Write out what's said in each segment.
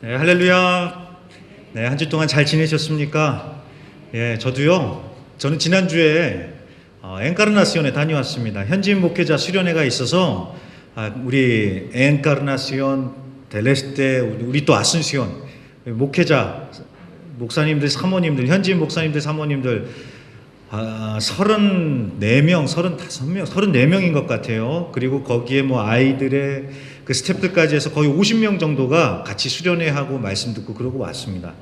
네, 할렐루야. 네, 한 주 동안 잘 지내셨습니까? 예, 저는 지난주에 엔카르나시온에 다녀왔습니다. 현지인 목회자 수련회가 있어서 우리 엔카르나시온, 델레스테, 우리 또 아순시온 목회자, 목사님들, 사모님들, 현지인 목사님들, 사모님들 34명, 35명, 34명인 것 같아요. 그리고 거기에 뭐 아이들의 그 스태프들까지 해서 거의 50명 정도가 같이 수련회하고 말씀 듣고 그러고 왔습니다.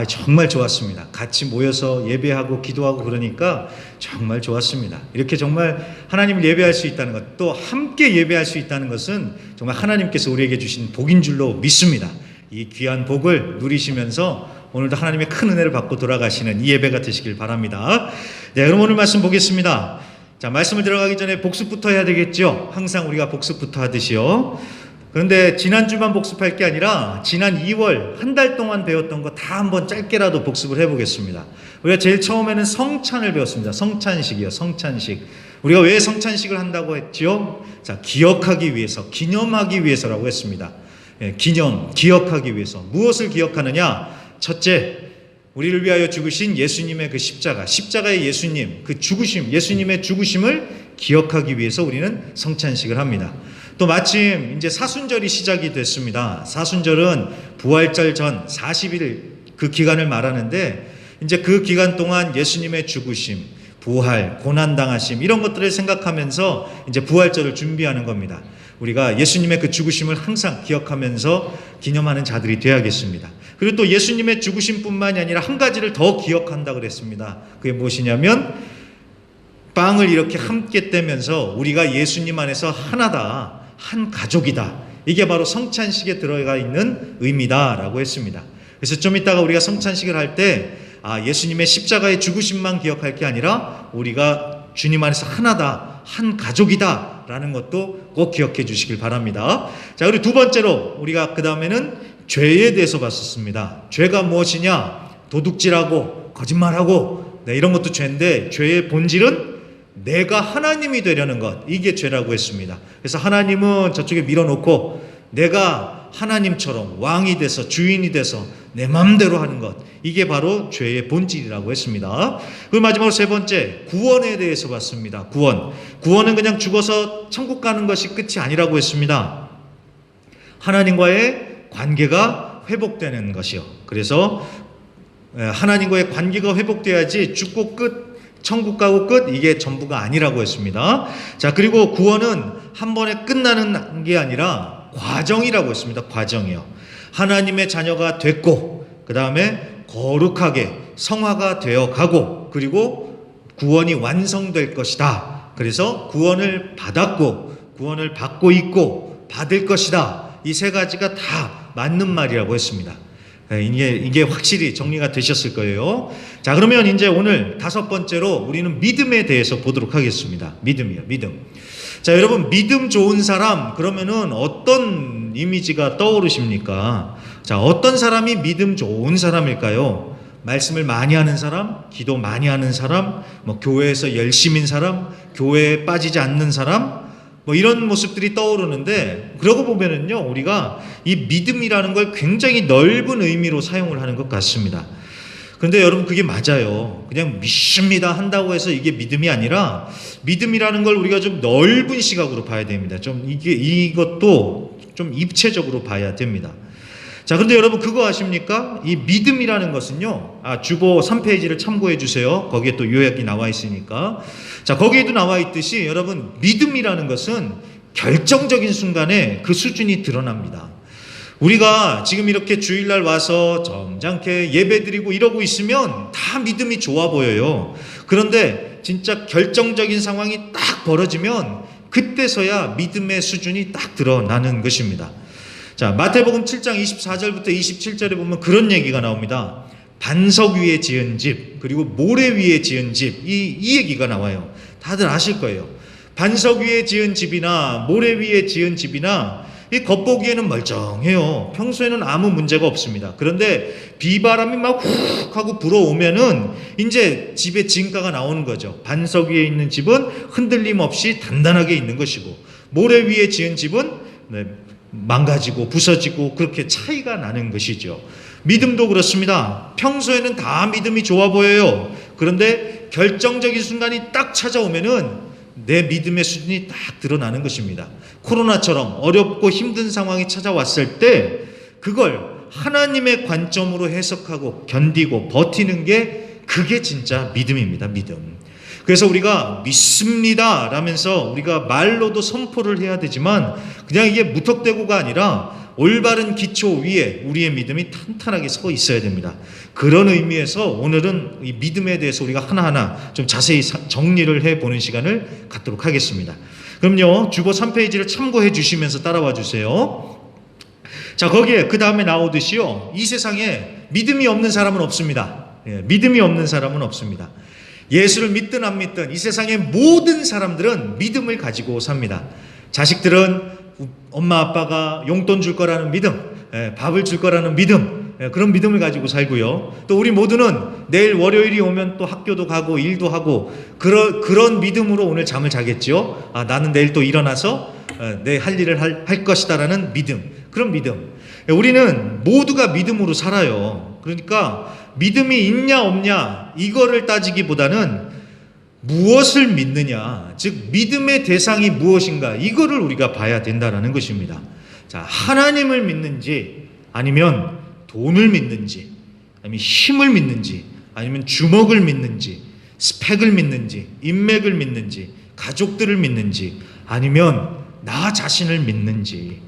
정말 좋았습니다. 같이 모여서 예배하고 기도하고 그러니까 정말 좋았습니다. 이렇게 정말 하나님을 예배할 수 있다는 것, 또 함께 예배할 수 있다는 것은 정말 하나님께서 우리에게 주신 복인 줄로 믿습니다. 이 귀한 복을 누리시면서 오늘도 하나님의 큰 은혜를 받고 돌아가시는 이 예배가 되시길 바랍니다. 네, 그럼 오늘 말씀 보겠습니다. 자, 말씀을 들어가기 전에 복습부터 해야 되겠죠. 항상 우리가 복습부터 하듯이요. 그런데 지난주만 복습할 게 아니라 지난 2월 한 달 동안 배웠던 거 다 한번 짧게라도 복습을 해보겠습니다. 우리가 제일 처음에는 성찬을 배웠습니다. 성찬식이요. 성찬식. 우리가 왜 성찬식을 한다고 했죠? 자, 기억하기 위해서, 기념하기 위해서라고 했습니다. 예, 기억하기 위해서. 무엇을 기억하느냐? 첫째, 우리를 위하여 죽으신 예수님의 그 십자가의 예수님, 그 죽으심, 예수님의 죽으심을 기억하기 위해서 우리는 성찬식을 합니다. 또 마침 이제 사순절이 시작이 됐습니다. 사순절은 부활절 전 40일 그 기간을 말하는데, 이제 그 기간 동안 예수님의 죽으심, 부활, 고난당하심 이런 것들을 생각하면서 이제 부활절을 준비하는 겁니다. 우리가 예수님의 그 죽으심을 항상 기억하면서 기념하는 자들이 되어야겠습니다. 그리고 또 예수님의 죽으심뿐만이 아니라 한 가지를 더 기억한다 그랬습니다. 그게 무엇이냐면 빵을 이렇게 함께 떼면서 우리가 예수님 안에서 하나다, 한 가족이다. 이게 바로 성찬식에 들어가 있는 의미다라고 했습니다. 그래서 좀 이따가 우리가 성찬식을 할 때 예수님의 십자가의 죽으심만 기억할 게 아니라 우리가 주님 안에서 하나다, 한 가족이다 라는 것도 꼭 기억해 주시길 바랍니다. 자, 그리고 두 번째로 우리가 그 다음에는 죄에 대해서 봤었습니다. 죄가 무엇이냐? 도둑질하고 거짓말하고 이런 것도 죄인데, 죄의 본질은 내가 하나님이 되려는 것, 이게 죄라고 했습니다. 그래서 하나님은 저쪽에 밀어놓고 내가 하나님처럼 왕이 돼서 주인이 돼서 내 마음대로 하는 것, 이게 바로 죄의 본질이라고 했습니다. 그리고 마지막으로 세 번째, 구원에 대해서 봤습니다. 구원은 그냥 죽어서 천국 가는 것이 끝이 아니라고 했습니다. 하나님과의 관계가 회복되는 것이요. 그래서 하나님과의 관계가 회복돼야지 죽고 끝, 천국 가고 끝, 이게 전부가 아니라고 했습니다. 자, 그리고 구원은 한 번에 끝나는 게 아니라 과정이라고 했습니다. 과정이요. 하나님의 자녀가 됐고, 그 다음에 거룩하게 성화가 되어 가고, 그리고 구원이 완성될 것이다. 그래서 구원을 받았고, 구원을 받고 있고, 받을 것이다. 이 세 가지가 다 맞는 말이라고 했습니다. 이게 확실히 정리가 되셨을 거예요. 자, 그러면 이제 오늘 다섯 번째로 우리는 믿음에 대해서 보도록 하겠습니다. 믿음이요, 믿음. 자, 여러분, 믿음 좋은 사람, 그러면은 어떤 이미지가 떠오르십니까? 자, 어떤 사람이 믿음 좋은 사람일까요? 말씀을 많이 하는 사람, 기도 많이 하는 사람, 교회에서 열심인 사람, 교회에 빠지지 않는 사람, 이런 모습들이 떠오르는데, 그러고 보면은요, 우리가 이 믿음이라는 걸 굉장히 넓은 의미로 사용을 하는 것 같습니다. 그런데 여러분, 그게 맞아요. 그냥 믿습니다 한다고 해서 이게 믿음이 아니라, 믿음이라는 걸 우리가 좀 넓은 시각으로 봐야 됩니다. 이것도 좀 입체적으로 봐야 됩니다. 자, 그런데 여러분, 그거 아십니까? 이 믿음이라는 것은요, 주보 3페이지를 참고해 주세요. 거기에 또 요약이 나와 있으니까. 자, 거기에도 나와 있듯이 여러분, 믿음이라는 것은 결정적인 순간에 그 수준이 드러납니다. 우리가 지금 이렇게 주일날 와서 점잖게 예배드리고 이러고 있으면 다 믿음이 좋아 보여요. 그런데 진짜 결정적인 상황이 딱 벌어지면 그때서야 믿음의 수준이 딱 드러나는 것입니다. 자, 마태복음 7장 24절부터 27절에 보면 그런 얘기가 나옵니다. 반석 위에 지은 집, 그리고 모래 위에 지은 집, 이 얘기가 나와요. 다들 아실 거예요. 반석 위에 지은 집이나 모래 위에 지은 집이나 이 겉보기에는 멀쩡해요. 평소에는 아무 문제가 없습니다. 그런데 비바람이 막 훅 하고 불어오면은 이제 집의 진가가 나오는 거죠. 반석 위에 있는 집은 흔들림 없이 단단하게 있는 것이고, 모래 위에 지은 집은 망가지고 부서지고 그렇게 차이가 나는 것이죠. 믿음도 그렇습니다. 평소에는 다 믿음이 좋아 보여요. 그런데 결정적인 순간이 딱 찾아오면은 내 믿음의 수준이 딱 드러나는 것입니다. 코로나처럼 어렵고 힘든 상황이 찾아왔을 때 그걸 하나님의 관점으로 해석하고 견디고 버티는 게 그게 진짜 믿음입니다. 믿음. 그래서 우리가 믿습니다 라면서 우리가 말로도 선포를 해야 되지만 그냥 이게 무턱대고가 아니라 올바른 기초 위에 우리의 믿음이 탄탄하게 서 있어야 됩니다. 그런 의미에서 오늘은 이 믿음에 대해서 우리가 하나하나 좀 자세히 정리를 해보는 시간을 갖도록 하겠습니다. 그럼요, 주보 3페이지를 참고해 주시면서 따라와 주세요. 자, 거기에 그 다음에 나오듯이요, 이 세상에 믿음이 없는 사람은 없습니다. 믿음이 없는 사람은 없습니다. 예수를 믿든 안 믿든 이 세상의 모든 사람들은 믿음을 가지고 삽니다. 자식들은 엄마 아빠가 용돈 줄 거라는 믿음, 밥을 줄 거라는 믿음, 그런 믿음을 가지고 살고요. 또 우리 모두는 내일 월요일이 오면 또 학교도 가고 일도 하고 그런 믿음으로 오늘 잠을 자겠죠. 아, 나는 내일 또 일어나서 내 할 일을 할 것이다라는 믿음, 그런 믿음. 우리는 모두가 믿음으로 살아요. 그러니까 믿음이 있냐 없냐 이거를 따지기보다는 무엇을 믿느냐, 즉 믿음의 대상이 무엇인가 이거를 우리가 봐야 된다라는 것입니다. 자, 하나님을 믿는지 아니면 돈을 믿는지 아니면 힘을 믿는지 아니면 주먹을 믿는지 스펙을 믿는지 인맥을 믿는지 가족들을 믿는지 아니면 나 자신을 믿는지,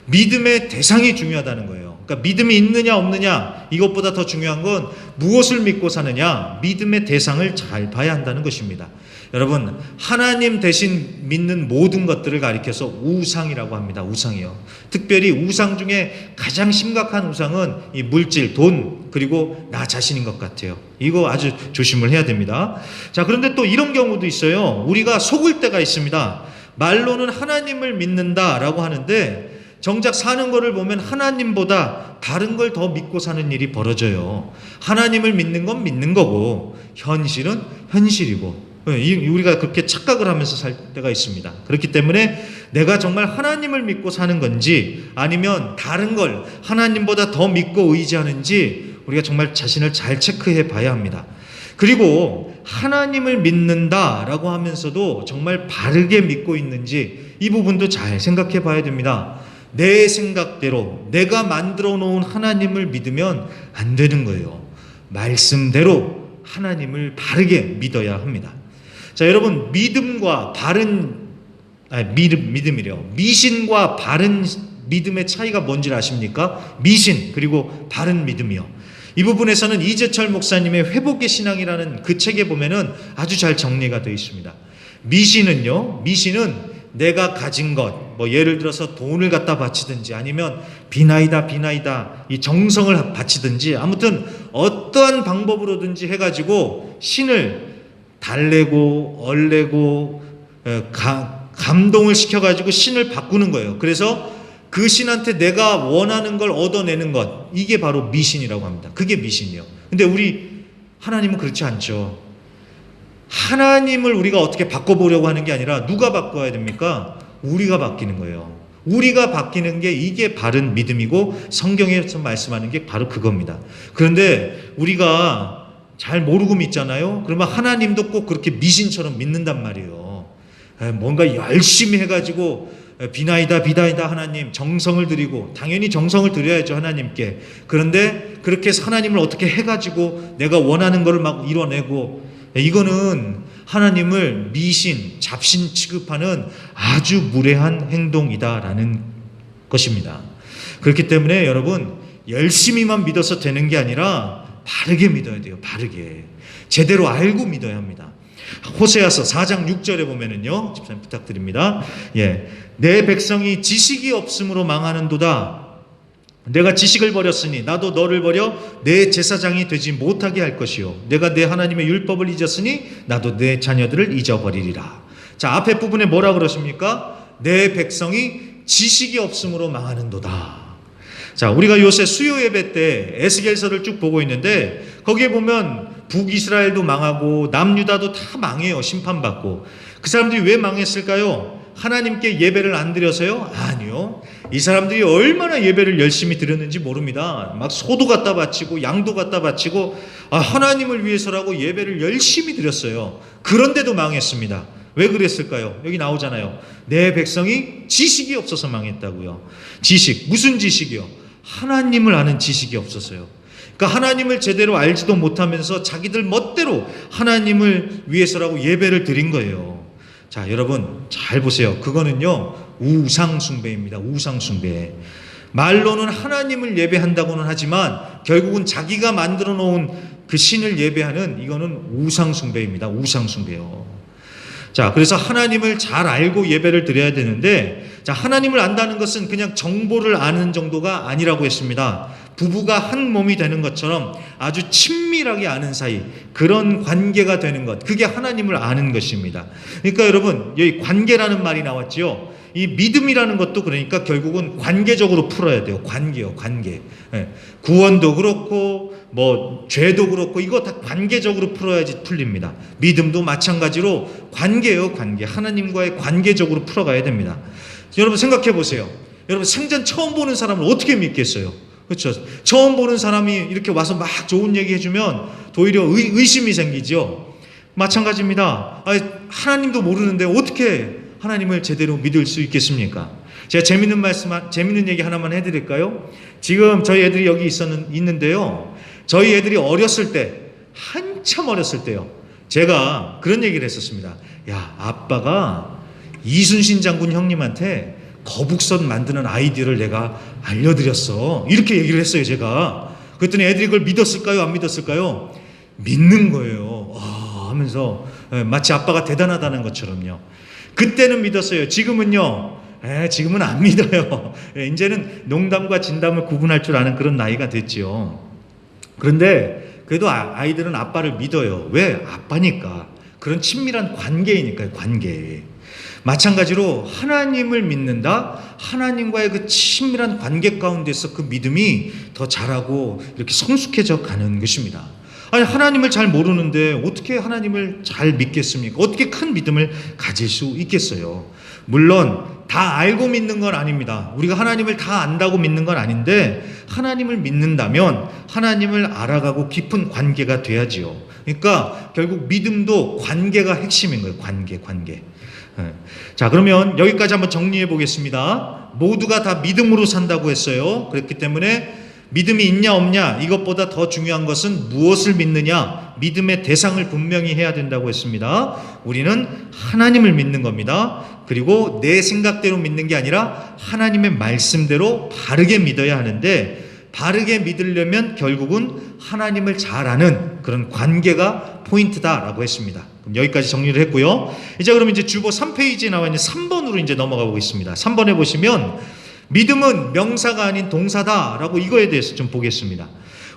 믿음의 대상이 중요하다는 거예요. 그러니까 믿음이 있느냐 없느냐 이것보다 더 중요한 건 무엇을 믿고 사느냐, 믿음의 대상을 잘 봐야 한다는 것입니다. 여러분, 하나님 대신 믿는 모든 것들을 가리켜서 우상이라고 합니다. 우상이요. 특별히 우상 중에 가장 심각한 우상은 이 물질, 돈, 그리고 나 자신인 것 같아요. 이거 아주 조심을 해야 됩니다. 자, 그런데 또 이런 경우도 있어요. 우리가 속을 때가 있습니다. 말로는 하나님을 믿는다라고 하는데 정작 사는 거를 보면 하나님보다 다른 걸 더 믿고 사는 일이 벌어져요. 하나님을 믿는 건 믿는 거고 현실은 현실이고, 우리가 그렇게 착각을 하면서 살 때가 있습니다. 그렇기 때문에 내가 정말 하나님을 믿고 사는 건지 아니면 다른 걸 하나님보다 더 믿고 의지하는지 우리가 정말 자신을 잘 체크해 봐야 합니다. 그리고 하나님을 믿는다라고 하면서도 정말 바르게 믿고 있는지 이 부분도 잘 생각해 봐야 됩니다. 내 생각대로 내가 만들어 놓은 하나님을 믿으면 안 되는 거예요. 말씀대로 하나님을 바르게 믿어야 합니다. 자, 여러분, 믿음과 미신과 바른 믿음의 차이가 뭔지 아십니까? 미신 그리고 바른 믿음이요. 이 부분에서는 이재철 목사님의 회복의 신앙이라는 그 책에 보면은 아주 잘 정리가 되어 있습니다. 미신은 내가 가진 것, 뭐 예를 들어서 돈을 갖다 바치든지 아니면 비나이다 이 정성을 바치든지 아무튼 어떠한 방법으로든지 해가지고 신을 달래고 얼래고 감동을 시켜가지고 신을 바꾸는 거예요. 그래서 그 신한테 내가 원하는 걸 얻어내는 것, 이게 바로 미신이라고 합니다. 그게 미신이요. 근데 우리 하나님은 그렇지 않죠. 하나님을 우리가 어떻게 바꿔보려고 하는 게 아니라 누가 바꿔야 됩니까? 우리가 바뀌는 거예요. 우리가 바뀌는 게 이게 바른 믿음이고 성경에서 말씀하는 게 바로 그겁니다. 그런데 우리가 잘 모르고 믿잖아요. 그러면 하나님도 꼭 그렇게 미신처럼 믿는단 말이에요. 뭔가 열심히 해가지고 비나이다 하나님 정성을 드리고, 당연히 정성을 드려야죠 하나님께. 그런데 그렇게 해서 하나님을 어떻게 해가지고 내가 원하는 것을 막 이뤄내고, 이거는 하나님을 미신, 잡신 취급하는 아주 무례한 행동이다라는 것입니다. 그렇기 때문에 여러분, 열심히만 믿어서 되는 게 아니라 바르게 믿어야 돼요. 바르게 제대로 알고 믿어야 합니다. 호세아서 4장 6절에 보면은요, 집사님 부탁드립니다. 내 백성이 지식이 없음으로 망하는도다. 내가 지식을 버렸으니 나도 너를 버려 내 제사장이 되지 못하게 할 것이요, 내가 내 하나님의 율법을 잊었으니 나도 내 자녀들을 잊어버리리라. 자, 앞에 부분에 뭐라 그러십니까? 내 백성이 지식이 없음으로 망하는도다. 자, 우리가 요새 수요 예배 때 에스겔서를 쭉 보고 있는데 거기에 보면 북이스라엘도 망하고 남유다도 다 망해요. 심판받고. 그 사람들이 왜 망했을까요? 하나님께 예배를 안 드려서요? 아니요. 이 사람들이 얼마나 예배를 열심히 드렸는지 모릅니다. 막 소도 갖다 바치고 양도 갖다 바치고 하나님을 위해서라고 예배를 열심히 드렸어요. 그런데도 망했습니다. 왜 그랬을까요? 여기 나오잖아요. 내 백성이 지식이 없어서 망했다고요. 지식, 무슨 지식이요? 하나님을 아는 지식이 없었어요. 그러니까 하나님을 제대로 알지도 못하면서 자기들 멋대로 하나님을 위해서라고 예배를 드린 거예요. 자, 여러분 잘 보세요. 그거는요 우상숭배입니다. 우상숭배. 말로는 하나님을 예배한다고는 하지만 결국은 자기가 만들어 놓은 그 신을 예배하는, 이거는 우상숭배입니다. 우상숭배요. 자, 그래서 하나님을 잘 알고 예배를 드려야 되는데, 자, 하나님을 안다는 것은 그냥 정보를 아는 정도가 아니라고 했습니다. 부부가 한 몸이 되는 것처럼 아주 친밀하게 아는 사이, 그런 관계가 되는 것, 그게 하나님을 아는 것입니다. 그러니까 여러분, 여기 관계라는 말이 나왔죠. 이 믿음이라는 것도 그러니까 결국은 관계적으로 풀어야 돼요. 관계요, 관계. 구원도 그렇고 뭐 죄도 그렇고 이거 다 관계적으로 풀어야지 풀립니다. 믿음도 마찬가지로 관계예요, 관계. 하나님과의 관계적으로 풀어가야 됩니다. 여러분 생각해 보세요. 여러분 생전 처음 보는 사람을 어떻게 믿겠어요? 그렇죠? 처음 보는 사람이 이렇게 와서 막 좋은 얘기 해주면 오히려 의심이 생기죠. 마찬가지입니다. 하나님도 모르는데 어떻게 하나님을 제대로 믿을 수 있겠습니까? 제가 재밌는 얘기 하나만 해드릴까요? 지금 저희 애들이 여기 있는데요. 저희 애들이 어렸을 때, 한참 어렸을 때요. 제가 그런 얘기를 했었습니다. 야, 아빠가 이순신 장군 형님한테 거북선 만드는 아이디어를 내가 알려드렸어. 이렇게 얘기를 했어요, 제가. 그랬더니 애들이 그걸 믿었을까요? 안 믿었을까요? 믿는 거예요. 하면서 마치 아빠가 대단하다는 것처럼요. 그때는 믿었어요. 지금은요. 지금은 안 믿어요. 이제는 농담과 진담을 구분할 줄 아는 그런 나이가 됐죠. 그런데 그래도 아이들은 아빠를 믿어요. 왜? 아빠니까. 그런 친밀한 관계이니까요. 관계. 마찬가지로 하나님을 믿는다. 하나님과의 그 친밀한 관계 가운데서 그 믿음이 더 자라고 이렇게 성숙해져 가는 것입니다. 아니, 하나님을 잘 모르는데 어떻게 하나님을 잘 믿겠습니까? 어떻게 큰 믿음을 가질 수 있겠어요? 물론 다 알고 믿는 건 아닙니다. 우리가 하나님을 다 안다고 믿는 건 아닌데, 하나님을 믿는다면 하나님을 알아가고 깊은 관계가 돼야지요. 그러니까 결국 믿음도 관계가 핵심인 거예요. 관계. 자, 그러면 여기까지 한번 정리해 보겠습니다. 모두가 다 믿음으로 산다고 했어요. 그렇기 때문에 믿음이 있냐 없냐, 이것보다 더 중요한 것은 무엇을 믿느냐, 믿음의 대상을 분명히 해야 된다고 했습니다. 우리는 하나님을 믿는 겁니다. 그리고 내 생각대로 믿는 게 아니라 하나님의 말씀대로 바르게 믿어야 하는데, 바르게 믿으려면 결국은 하나님을 잘 아는 그런 관계가 포인트다라고 했습니다. 그럼 여기까지 정리를 했고요. 그럼 이제 주보 3페이지에 나와 있는 3번으로 이제 넘어가 보겠습니다. 3번에 보시면 믿음은 명사가 아닌 동사다라고, 이거에 대해서 좀 보겠습니다.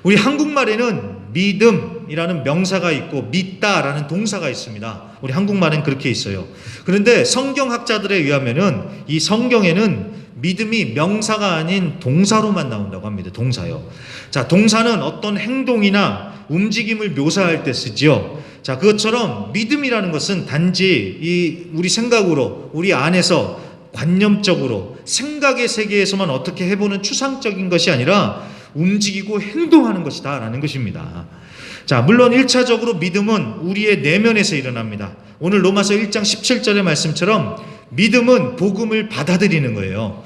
우리 한국말에는 믿음이라는 명사가 있고 믿다라는 동사가 있습니다. 우리 한국말엔 그렇게 있어요. 그런데 성경학자들에 의하면은 이 성경에는 믿음이 명사가 아닌 동사로만 나온다고 합니다. 동사요. 자, 동사는 어떤 행동이나 움직임을 묘사할 때 쓰죠. 자, 그것처럼 믿음이라는 것은 단지 우리 생각으로, 우리 안에서 관념적으로 생각의 세계에서만 어떻게 해보는 추상적인 것이 아니라 움직이고 행동하는 것이다 라는 것입니다. 자, 물론 1차적으로 믿음은 우리의 내면에서 일어납니다. 오늘 로마서 1장 17절의 말씀처럼 믿음은 복음을 받아들이는 거예요.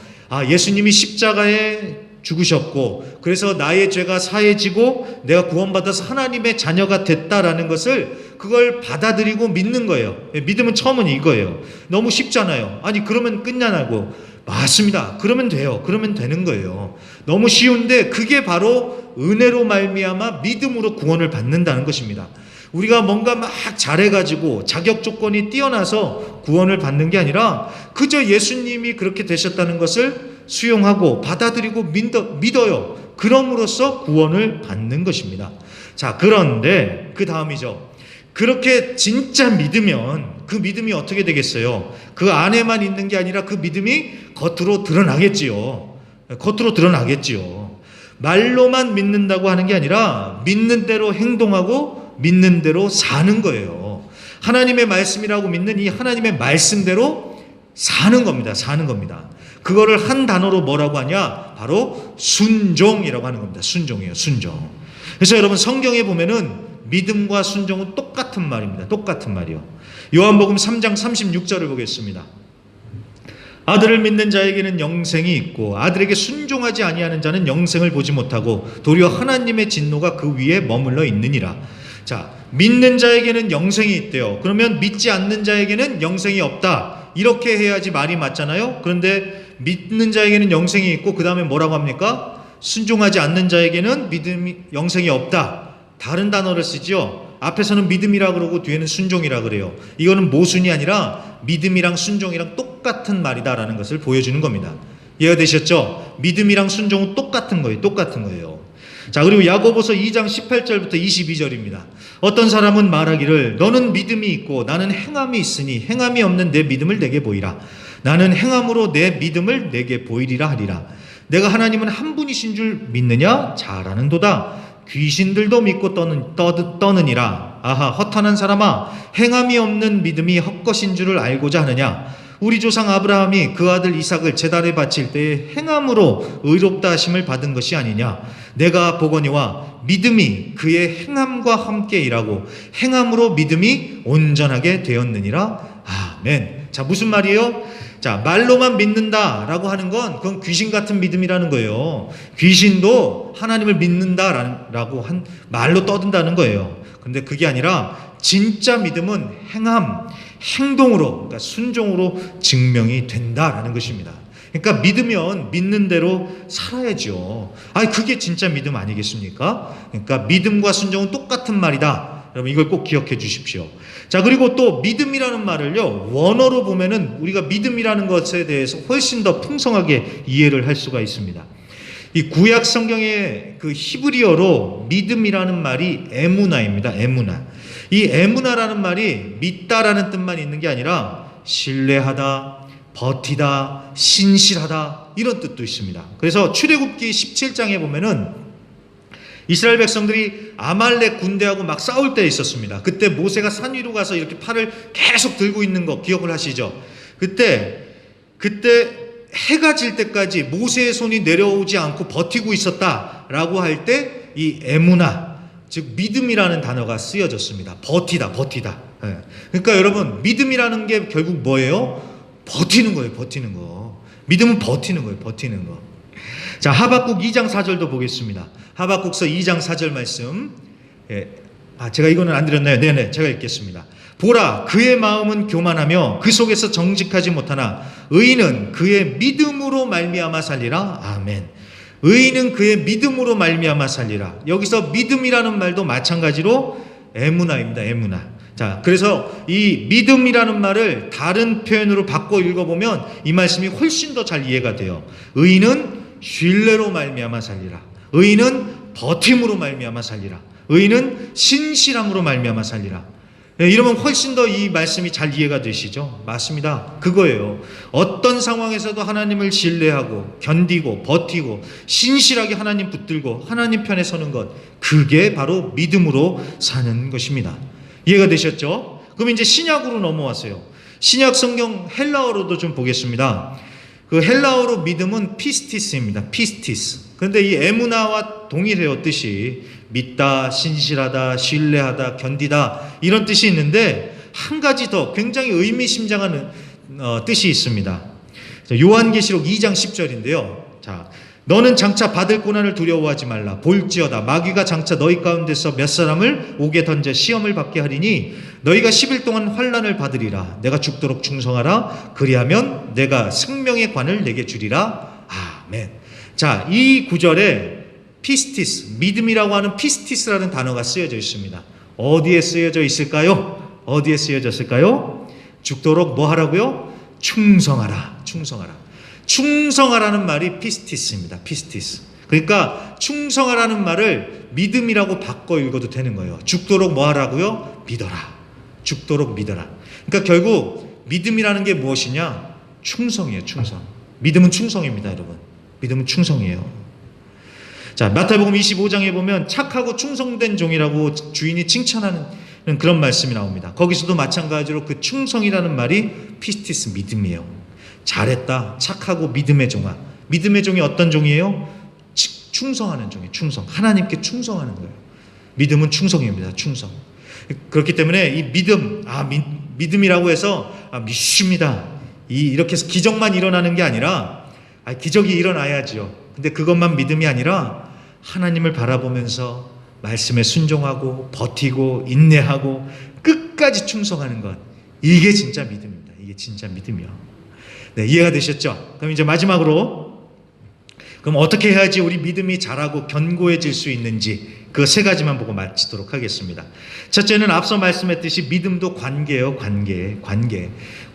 예수님이 십자가에 죽으셨고 그래서 나의 죄가 사해지고 내가 구원받아서 하나님의 자녀가 됐다라는 것을, 그걸 받아들이고 믿는 거예요. 믿음은 처음은 이거예요. 너무 쉽잖아요. 아니, 그러면 끝나냐고. 맞습니다. 그러면 돼요. 그러면 되는 거예요. 너무 쉬운데 그게 바로 은혜로 말미암아 믿음으로 구원을 받는다는 것입니다. 우리가 뭔가 막 잘해가지고 자격 조건이 뛰어나서 구원을 받는 게 아니라 그저 예수님이 그렇게 되셨다는 것을 수용하고 받아들이고 믿어요. 그럼으로써 구원을 받는 것입니다. 자, 그런데 그 다음이죠. 그렇게 진짜 믿으면 그 믿음이 어떻게 되겠어요? 그 안에만 있는 게 아니라 그 믿음이 겉으로 드러나겠지요. 겉으로 드러나겠지요. 말로만 믿는다고 하는 게 아니라 믿는 대로 행동하고 믿는 대로 사는 거예요. 하나님의 말씀이라고 믿는 이 하나님의 말씀대로 사는 겁니다. 사는 겁니다. 그거를 한 단어로 뭐라고 하냐? 바로 순종이라고 하는 겁니다. 순종이에요. 순종. 그래서 여러분 성경에 보면은 믿음과 순종은 똑같은 말입니다. 똑같은 말이요. 요한복음 3장 36절을 보겠습니다. 아들을 믿는 자에게는 영생이 있고 아들에게 순종하지 아니하는 자는 영생을 보지 못하고 도리어 하나님의 진노가 그 위에 머물러 있느니라. 자, 믿는 자에게는 영생이 있대요. 그러면 믿지 않는 자에게는 영생이 없다. 이렇게 해야지 말이 맞잖아요. 그런데 믿는 자에게는 영생이 있고 그 다음에 뭐라고 합니까? 순종하지 않는 자에게는 영생이 없다. 다른 단어를 쓰죠. 앞에서는 믿음이라 그러고 뒤에는 순종이라 그래요. 이거는 모순이 아니라 믿음이랑 순종이랑 똑같은 말이다라는 것을 보여주는 겁니다. 이해가 되셨죠? 믿음이랑 순종은 똑같은 거예요. 똑같은 거예요. 자, 그리고 야고보서 2장 18절부터 22절입니다. 어떤 사람은 말하기를 너는 믿음이 있고 나는 행함이 있으니 행함이 없는 내 믿음을 내게 보이라. 나는 행함으로 내 믿음을 내게 보이리라 하리라. 내가 하나님은 한 분이신 줄 믿느냐? 잘하는도다. 귀신들도 믿고 떠느니라. 아하, 허탄한 사람아, 행함이 없는 믿음이 헛것인 줄을 알고자 하느냐? 우리 조상 아브라함이 그 아들 이삭을 제단에 바칠 때에 행함으로 의롭다 하심을 받은 것이 아니냐? 내가 보거니와 믿음이 그의 행함과 함께 일하고 행함으로 믿음이 온전하게 되었느니라. 아멘. 자, 무슨 말이에요? 자, 말로만 믿는다라고 하는 건 그건 귀신 같은 믿음이라는 거예요. 귀신도 하나님을 믿는다라고 한 말로 떠든다는 거예요. 그런데 그게 아니라 진짜 믿음은 행함, 행동으로, 그러니까 순종으로 증명이 된다라는 것입니다. 그러니까 믿으면 믿는 대로 살아야죠. 그게 진짜 믿음 아니겠습니까? 그러니까 믿음과 순종은 똑같은 말이다. 여러분 이걸 꼭 기억해 주십시오. 자, 그리고 또 믿음이라는 말을요, 원어로 보면은 우리가 믿음이라는 것에 대해서 훨씬 더 풍성하게 이해를 할 수가 있습니다. 이 구약 성경의 그 히브리어로 믿음이라는 말이 에무나입니다. 에무나. 이 에무나라는 말이 믿다라는 뜻만 있는 게 아니라 신뢰하다, 버티다, 신실하다 이런 뜻도 있습니다. 그래서 출애굽기 17장에 보면은 이스라엘 백성들이 아말렉 군대하고 막 싸울 때 있었습니다. 그때 모세가 산 위로 가서 이렇게 팔을 계속 들고 있는 거 기억을 하시죠? 그때 해가 질 때까지 모세의 손이 내려오지 않고 버티고 있었다라고 할 때 이 에무나, 즉 믿음이라는 단어가 쓰여졌습니다. 버티다. 예. 그러니까 여러분 믿음이라는 게 결국 뭐예요? 버티는 거예요. 버티는 거. 믿음은 버티는 거예요. 버티는 거. 자, 하박국 2장 4절도 보겠습니다. 하박국서 2장 4절 말씀. 제가 이거는 안 드렸나요? 네네, 제가 읽겠습니다. 보라, 그의 마음은 교만하며 그 속에서 정직하지 못하나 의인은 그의 믿음으로 말미암아 살리라. 아멘. 의인은 그의 믿음으로 말미암아 살리라. 여기서 믿음이라는 말도 마찬가지로 에무나입니다. 에무나. 자, 그래서 이 믿음이라는 말을 다른 표현으로 바꿔 읽어보면 이 말씀이 훨씬 더 잘 이해가 돼요. 의인은 신뢰로 말미암아 살리라. 의인은 버팀으로 말미암아 살리라. 의인은 신실함으로 말미암아 살리라. 이러면 훨씬 더 이 말씀이 잘 이해가 되시죠? 맞습니다. 그거예요. 어떤 상황에서도 하나님을 신뢰하고 견디고 버티고 신실하게 하나님 붙들고 하나님 편에 서는 것, 그게 바로 믿음으로 사는 것입니다. 이해가 되셨죠? 그럼 이제 신약으로 넘어왔어요. 신약 성경 헬라어로도 좀 보겠습니다. 그 헬라어로 믿음은 피스티스입니다. 피스티스. 그런데 이 에무나와 동일해요. 뜻이 믿다, 신실하다, 신뢰하다, 견디다 이런 뜻이 있는데 한 가지 더 굉장히 의미심장한 뜻이 있습니다. 요한계시록 2장 10절인데요. 자, 너는 장차 받을 고난을 두려워하지 말라. 볼지어다 마귀가 장차 너희 가운데서 몇 사람을 옥에 던져 시험을 받게 하리니 너희가 10일 동안 환난을 받으리라. 내가 죽도록 충성하라. 그리하면 내가 생명의 관을 내게 주리라. 아멘. 자, 이 구절에 피스티스, 믿음이라고 하는 피스티스라는 단어가 쓰여져 있습니다. 어디에 쓰여져 있을까요? 어디에 쓰여졌을까요? 죽도록 뭐 하라고요? 충성하라. 충성하라. 충성하라는 말이 피스티스입니다. 피스티스. 그러니까 충성하라는 말을 믿음이라고 바꿔 읽어도 되는 거예요. 죽도록 뭐 하라고요? 믿어라. 죽도록 믿어라. 그러니까 결국 믿음이라는 게 무엇이냐? 충성이에요. 충성. 믿음은 충성입니다, 여러분. 믿음은 충성이에요. 자, 마태복음 25장에 보면 착하고 충성된 종이라고 주인이 칭찬하는 그런 말씀이 나옵니다. 거기서도 마찬가지로 그 충성이라는 말이 피스티스, 믿음이에요. 잘했다. 착하고 믿음의 종아. 믿음의 종이 어떤 종이에요? 충성하는 종이에요. 충성. 하나님께 충성하는 거예요. 믿음은 충성입니다. 충성. 그렇기 때문에 이 믿음, 믿음이라고 해서 믿습니다. 이렇게 해서 기적만 일어나는 게 아니라 기적이 일어나야죠. 근데 그것만 믿음이 아니라 하나님을 바라보면서 말씀에 순종하고 버티고 인내하고 끝까지 충성하는 것. 이게 진짜 믿음입니다. 이게 진짜 믿음이요. 네, 이해가 되셨죠? 그럼 이제 마지막으로 그럼 어떻게 해야지 우리 믿음이 자라고 견고해질 수 있는지 그 세 가지만 보고 마치도록 하겠습니다. 첫째는 앞서 말씀했듯이 믿음도 관계예요.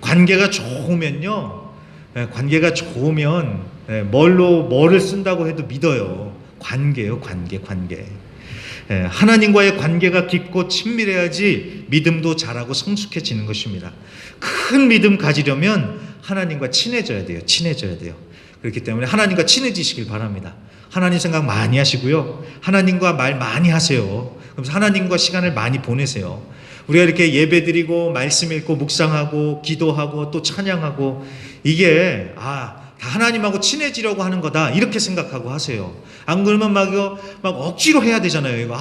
관계가 좋으면요. 관계가 좋으면 뭐를 쓴다고 해도 믿어요. 관계예요. 관계. 하나님과의 관계가 깊고 친밀해야지 믿음도 자라고 성숙해지는 것입니다. 큰 믿음 가지려면 하나님과 친해져야 돼요. 그렇기 때문에 하나님과 친해지시길 바랍니다. 하나님 생각 많이 하시고요. 하나님과 말 많이 하세요. 그래서 하나님과 시간을 많이 보내세요. 우리가 이렇게 예배드리고 말씀 읽고 묵상하고 기도하고 또 찬양하고 이게 다 하나님하고 친해지려고 하는 거다 이렇게 생각하고 하세요. 안 그러면 막 억지로 해야 되잖아요. 이거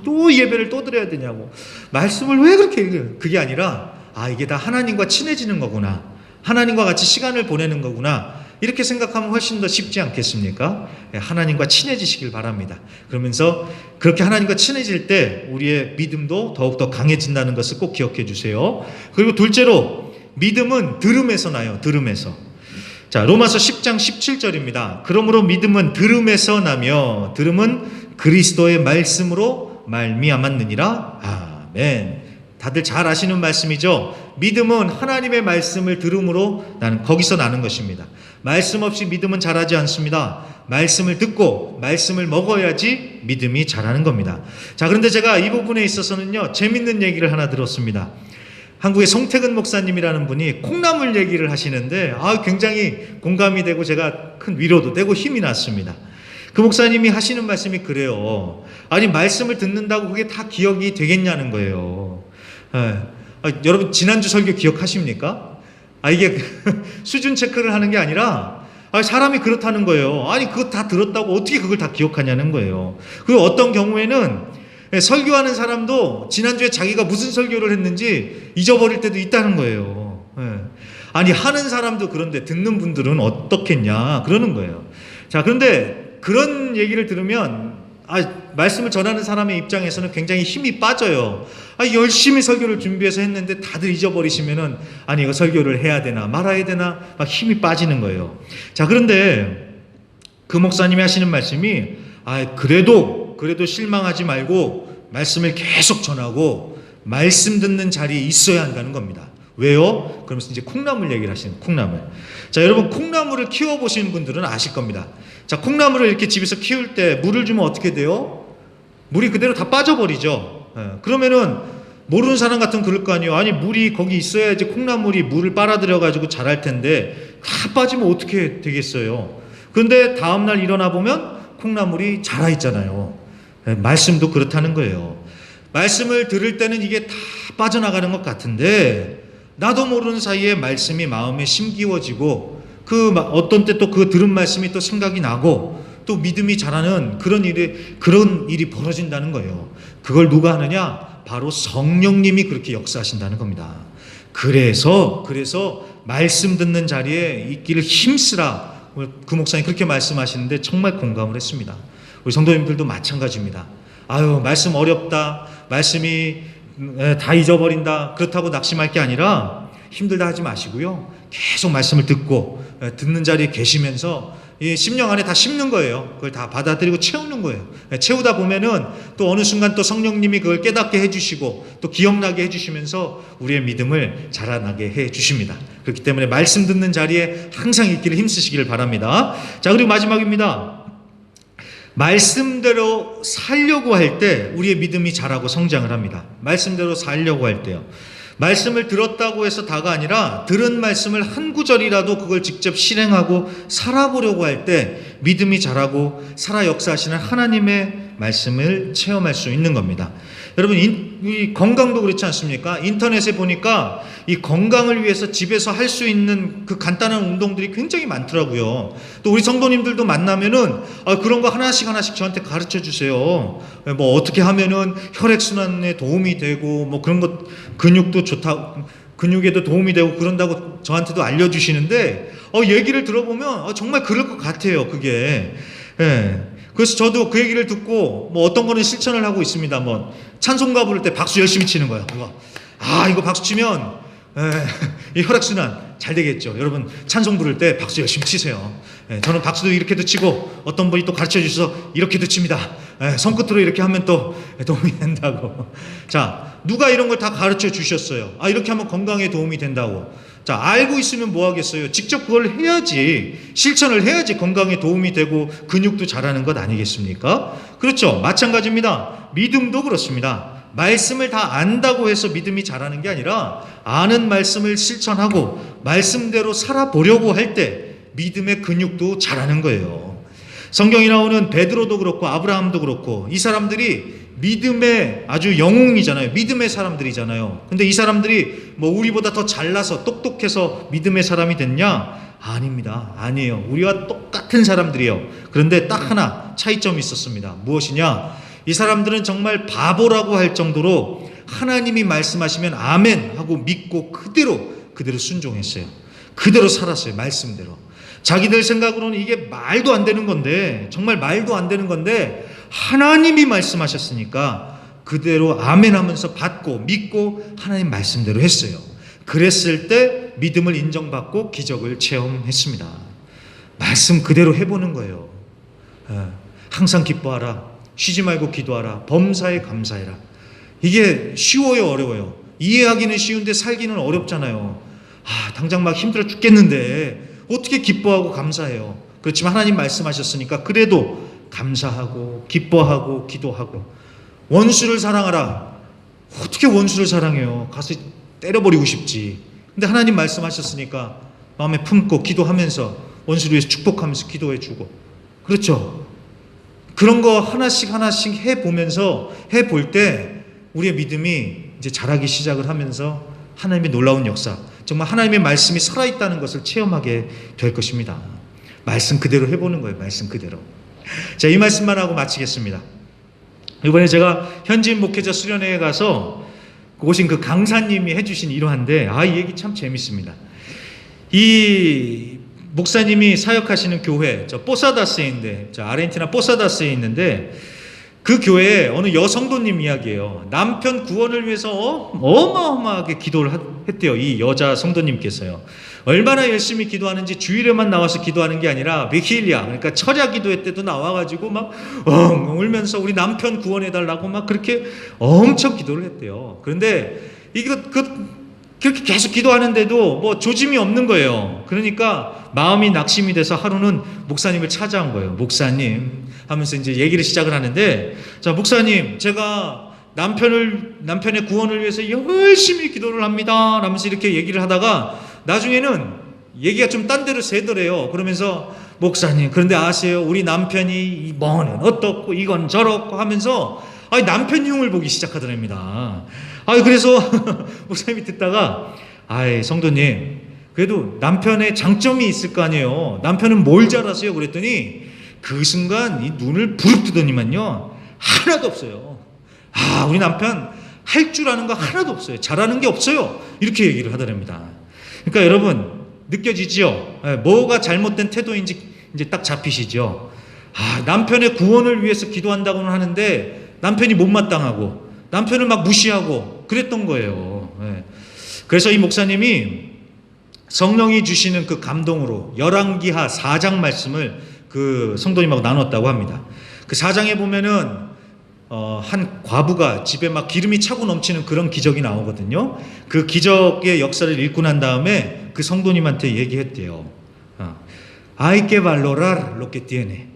또 예배를 또 드려야 되냐고 말씀을 왜 그렇게 그게 아니라 이게 다 하나님과 친해지는 거구나. 하나님과 같이 시간을 보내는 거구나. 이렇게 생각하면 훨씬 더 쉽지 않겠습니까? 하나님과 친해지시길 바랍니다. 그러면서 그렇게 하나님과 친해질 때 우리의 믿음도 더욱더 강해진다는 것을 꼭 기억해 주세요. 그리고 둘째로 믿음은 들음에서 나요. 들음에서. 자, 로마서 10장 17절입니다. 그러므로 믿음은 들음에서 나며 들음은 그리스도의 말씀으로 말미암았느니라. 아멘. 다들 잘 아시는 말씀이죠. 믿음은 하나님의 말씀을 들음으로 거기서 나는 것입니다. 말씀 없이 믿음은 자라지 않습니다. 말씀을 듣고 말씀을 먹어야지 믿음이 자라는 겁니다. 자, 그런데 제가 이 부분에 있어서는요, 재밌는 얘기를 하나 들었습니다. 한국의 송태근 목사님이라는 분이 콩나물 얘기를 하시는데 굉장히 공감이 되고 제가 큰 위로도 되고 힘이 났습니다. 그 목사님이 하시는 말씀이 그래요. 말씀을 듣는다고 그게 다 기억이 되겠냐는 거예요. 여러분 지난주 설교 기억하십니까? 이게 수준 체크를 하는 게 아니라 사람이 그렇다는 거예요. 그거 다 들었다고 어떻게 그걸 다 기억하냐는 거예요. 그리고 어떤 경우에는 설교하는 사람도 지난주에 자기가 무슨 설교를 했는지 잊어버릴 때도 있다는 거예요. 하는 사람도 그런데 듣는 분들은 어떻겠냐 그러는 거예요. 자, 그런데 그런 얘기를 들으면 말씀을 전하는 사람의 입장에서는 굉장히 힘이 빠져요. 열심히 설교를 준비해서 했는데 다들 잊어버리시면은 이거 설교를 해야 되나 말아야 되나 막 힘이 빠지는 거예요. 자, 그런데 그 목사님이 하시는 말씀이 그래도 실망하지 말고 말씀을 계속 전하고 말씀 듣는 자리에 있어야 한다는 겁니다. 왜요? 그러면서 이제 콩나물 얘기를 하시는 콩나물. 자, 여러분 콩나물을 키워보시는 분들은 아실 겁니다. 자, 콩나물을 이렇게 집에서 키울 때 물을 주면 어떻게 돼요? 물이 그대로 다 빠져버리죠. 그러면은 모르는 사람 같으면 그럴 거 아니에요. 물이 거기 있어야지 콩나물이 물을 빨아들여 가지고 자랄 텐데 다 빠지면 어떻게 되겠어요? 그런데 다음날 일어나 보면 콩나물이 자라 있잖아요. 말씀도 그렇다는 거예요. 말씀을 들을 때는 이게 다 빠져나가는 것 같은데 나도 모르는 사이에 말씀이 마음에 심기워지고 어떤 때 또 그 들은 말씀이 또 생각이 나고 또 믿음이 자라는 그런 일이 벌어진다는 거예요. 그걸 누가 하느냐? 바로 성령님이 그렇게 역사하신다는 겁니다. 그래서 말씀 듣는 자리에 있기를 힘쓰라. 그 목사님 그렇게 말씀하시는데 정말 공감을 했습니다. 우리 성도님들도 마찬가지입니다. 말씀 어렵다. 말씀이 다 잊어버린다. 그렇다고 낙심할 게 아니라 힘들다 하지 마시고요. 계속 말씀을 듣고 듣는 자리에 계시면서 이 심령 안에 다 심는 거예요. 그걸 다 받아들이고 채우는 거예요. 채우다 보면은 또 어느 순간 또 성령님이 그걸 깨닫게 해주시고 또 기억나게 해주시면서 우리의 믿음을 자라나게 해주십니다. 그렇기 때문에 말씀 듣는 자리에 항상 있기를 힘쓰시기를 바랍니다. 자, 그리고 마지막입니다. 말씀대로 살려고 할 때 우리의 믿음이 자라고 성장을 합니다. 말씀대로 살려고 할 때요. 말씀을 들었다고 해서 다가 아니라 들은 말씀을 한 구절이라도 그걸 직접 실행하고 살아보려고 할 때 믿음이 자라고 살아 역사하시는 하나님의 말씀을 체험할 수 있는 겁니다. 여러분, 이 건강도 그렇지 않습니까? 인터넷에 보니까 이 건강을 위해서 집에서 할 수 있는 그 간단한 운동들이 굉장히 많더라고요. 또 우리 성도님들도 만나면은 그런 거 하나씩 저한테 가르쳐 주세요. 뭐 어떻게 하면은 혈액순환에 도움이 되고 뭐 그런 것, 근육도 좋다, 근육에도 도움이 되고 그런다고 저한테도 알려주시는데 얘기를 들어보면 정말 그럴 것 같아요. 그게. 예. 그래서 저도 그 얘기를 듣고 뭐 어떤 거는 실천을 하고 있습니다. 뭐 찬송가 부를 때 박수 열심히 치는 거예요. 이거 박수 치면 이 혈액순환 잘 되겠죠. 여러분 찬송 부를 때 박수 열심히 치세요. 저는 박수도 이렇게도 치고 어떤 분이 또 가르쳐 주셔서 이렇게도 칩니다. 손끝으로 이렇게 하면 또 도움이 된다고. 자, 누가 이런 걸 다 가르쳐 주셨어요. 이렇게 하면 건강에 도움이 된다고. 자, 알고 있으면 뭐 하겠어요? 직접 그걸 해야지, 실천을 해야지 건강에 도움이 되고 근육도 자라는 것 아니겠습니까? 그렇죠. 마찬가지입니다. 믿음도 그렇습니다. 말씀을 다 안다고 해서 믿음이 자라는 게 아니라 아는 말씀을 실천하고 말씀대로 살아보려고 할 때 믿음의 근육도 자라는 거예요. 성경에 나오는 베드로도 그렇고 아브라함도 그렇고 이 사람들이 믿음의 아주 영웅이잖아요. 믿음의 사람들이잖아요. 근데 이 사람들이 뭐 우리보다 더 잘나서 똑똑해서 믿음의 사람이 됐냐? 아닙니다. 아니에요. 우리와 똑같은 사람들이에요. 그런데 딱 하나 차이점이 있었습니다. 무엇이냐? 이 사람들은 정말 바보라고 할 정도로 하나님이 말씀하시면 아멘 하고 믿고 그대로 순종했어요. 그대로 살았어요. 말씀대로. 자기들 생각으로는 이게 말도 안 되는 건데, 정말 말도 안 되는 건데 하나님이 말씀하셨으니까 그대로 아멘 하면서 받고 믿고 하나님 말씀대로 했어요. 그랬을 때 믿음을 인정받고 기적을 체험했습니다. 말씀 그대로 해보는 거예요. 항상 기뻐하라, 쉬지 말고 기도하라, 범사에 감사해라. 이게 쉬워요, 어려워요? 이해하기는 쉬운데 살기는 어렵잖아요. 당장 막 힘들어 죽겠는데 어떻게 기뻐하고 감사해요? 그렇지만 하나님 말씀하셨으니까 그래도 감사하고 기뻐하고 기도하고. 원수를 사랑하라. 어떻게 원수를 사랑해요? 가서 때려버리고 싶지. 근데 하나님 말씀하셨으니까 마음에 품고 기도하면서 원수를 위해서 축복하면서 기도해주고. 그렇죠? 그런 거 하나씩 해보면서 해볼 때 우리의 믿음이 이제 자라기 시작을 하면서 하나님의 놀라운 역사, 정말 하나님의 말씀이 살아있다는 것을 체험하게 될 것입니다. 말씀 그대로 해보는 거예요. 말씀 그대로. 자, 이 말씀만 하고 마치겠습니다. 이번에 제가 현지인 목회자 수련회에 가서 오신 그 강사님이 해주신 일화인데 이 얘기 참 재밌습니다. 이 목사님이 사역하시는 교회, 저 포사다스인데, 저 아르헨티나 포사다스에 있는데 그 교회에 어느 여성도님 이야기예요. 남편 구원을 위해서 어마어마하게 기도를 했대요. 이 여자 성도님께서요. 얼마나 열심히 기도하는지 주일에만 나와서 기도하는 게 아니라 비힐리아, 그러니까 철야 기도회 때도 나와가지고 막 울면서 우리 남편 구원해달라고 막 그렇게 엄청 기도를 했대요. 그런데 그렇게 계속 기도하는데도 뭐 조짐이 없는 거예요. 그러니까 마음이 낙심이 돼서 하루는 목사님을 찾아온 거예요. 목사님 하면서 이제 얘기를 시작을 하는데, 자, 목사님, 제가 남편의 구원을 위해서 열심히 기도를 합니다 라면서 이렇게 얘기를 하다가 나중에는 얘기가 좀 딴 데로 새더래요. 그러면서 목사님, 그런데 아세요? 우리 남편이 뭐는 어떻고 이건 저렇고 하면서 남편 흉을 보기 시작하더랍니다. 그래서 목사님이 듣다가 성도님, 그래도 남편의 장점이 있을 거 아니에요. 남편은 뭘 잘하세요? 그랬더니 그 순간 이 눈을 부릅뜨더니만요, 하나도 없어요. 우리 남편 할 줄 아는 거 하나도 없어요. 잘하는 게 없어요. 이렇게 얘기를 하더랍니다. 그러니까 여러분, 느껴지죠? 뭐가 잘못된 태도인지 이제 딱 잡히시죠? 남편의 구원을 위해서 기도한다고는 하는데 남편이 못마땅하고 남편을 막 무시하고 그랬던 거예요. 그래서 이 목사님이 성령이 주시는 그 감동으로 열왕기하 4장 말씀을 그 성도님하고 나눴다고 합니다. 그 4장에 보면은 한 과부가 집에 막 기름이 차고 넘치는 그런 기적이 나오거든요. 그 기적의 역사를 읽고 난 다음에 그 성도님한테 얘기했대요. Hay que valorar lo que tiene.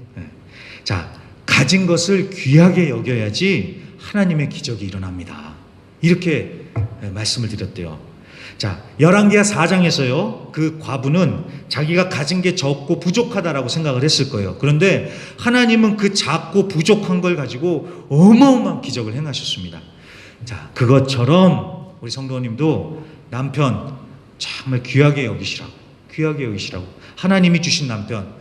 자, 가진 것을 귀하게 여겨야지 하나님의 기적이 일어납니다. 이렇게 말씀을 드렸대요. 자, 열왕기하 4장에서요, 그 과부는 자기가 가진 게 적고 부족하다라고 생각을 했을 거예요. 그런데 하나님은 그 작고 부족한 걸 가지고 어마어마한 기적을 행하셨습니다. 자, 그것처럼 우리 성도님도 남편 정말 귀하게 여기시라고, 귀하게 여기시라고. 하나님이 주신 남편.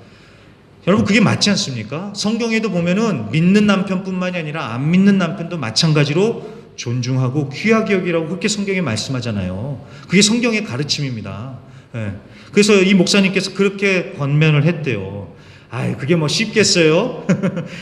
여러분, 그게 맞지 않습니까? 성경에도 보면은 믿는 남편뿐만이 아니라 안 믿는 남편도 마찬가지로 존중하고 귀하게 여기라고 그렇게 성경에 말씀하잖아요. 그게 성경의 가르침입니다. 예. 그래서 이 목사님께서 그렇게 권면을 했대요. 아이, 그게 뭐 쉽겠어요?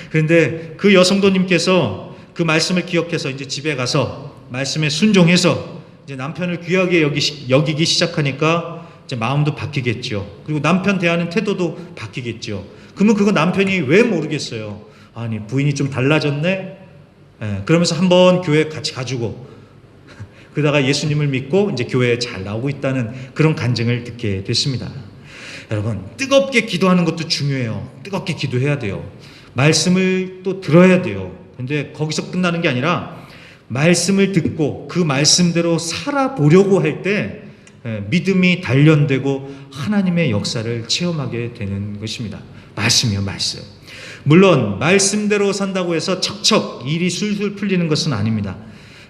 그런데 그 여성도님께서 그 말씀을 기억해서 이제 집에 가서 말씀에 순종해서 이제 남편을 귀하게 여기기 시작하니까 이제 마음도 바뀌겠죠. 그리고 남편 대하는 태도도 바뀌겠죠. 그러면 그거 남편이 왜 모르겠어요? 아니, 부인이 좀 달라졌네? 예, 그러면서 한번 교회 같이 가지고 그러다가 예수님을 믿고 이제 교회에 잘 나오고 있다는 그런 간증을 듣게 됐습니다. 여러분, 뜨겁게 기도하는 것도 중요해요. 뜨겁게 기도해야 돼요. 말씀을 또 들어야 돼요. 근데 거기서 끝나는 게 아니라 말씀을 듣고 그 말씀대로 살아보려고 할 때 믿음이 단련되고 하나님의 역사를 체험하게 되는 것입니다. 말씀이요, 말씀. 물론 말씀대로 산다고 해서 척척 일이 술술 풀리는 것은 아닙니다.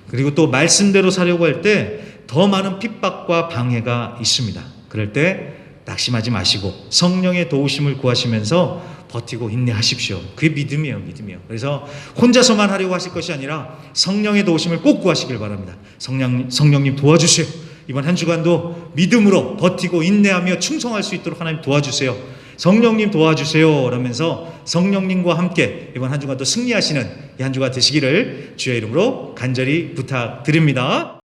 그리고 또 말씀대로 사려고 할 때 더 많은 핍박과 방해가 있습니다. 그럴 때 낙심하지 마시고 성령의 도우심을 구하시면서 버티고 인내하십시오. 그게 믿음이에요, 믿음이에요. 그래서 혼자서만 하려고 하실 것이 아니라 성령의 도우심을 꼭 구하시길 바랍니다. 성령님 도와주세요. 이번 한 주간도 믿음으로 버티고 인내하며 충성할 수 있도록 하나님 도와주세요. 성령님 도와주세요. 라면서 성령님과 함께 이번 한 주간도 승리하시는 이 한 주가 되시기를 주의 이름으로 간절히 부탁드립니다.